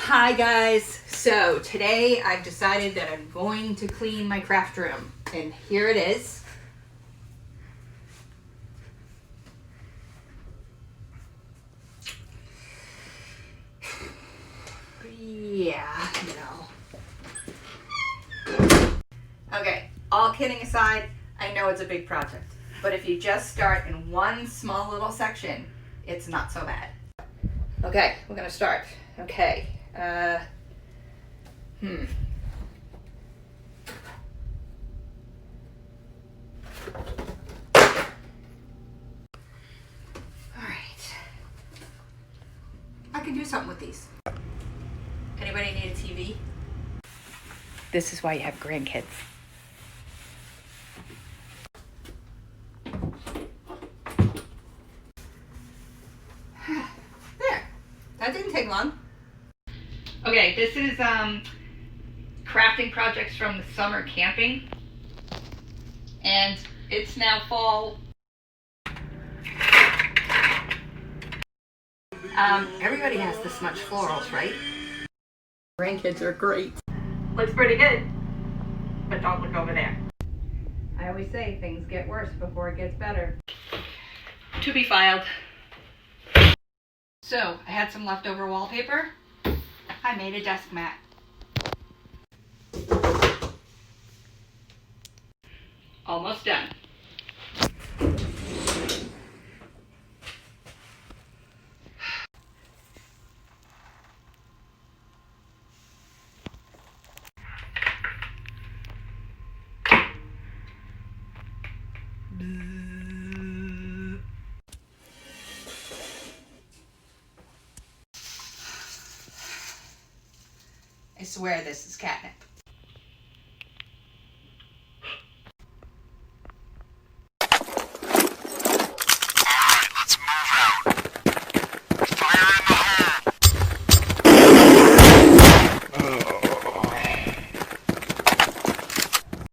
Hi guys, so today I've decided that I'm going to clean my craft room, and here it is. Yeah, no. Okay, all kidding aside, I know it's a big project, but if you just start in one small little section, it's not so bad. Okay, we're gonna start. Okay, All right. I can do something with these. Anybody need a TV? This is why you have grandkids. There, that didn't take long. Okay, this is crafting projects from the summer camping, and it's now fall. Everybody has to smudge florals, right? Grandkids are great. Looks pretty good, but don't look over there. I always say things get worse before it gets better. To be filed. So, I had some leftover wallpaper. I made a desk mat. Almost done. I swear this is catnip.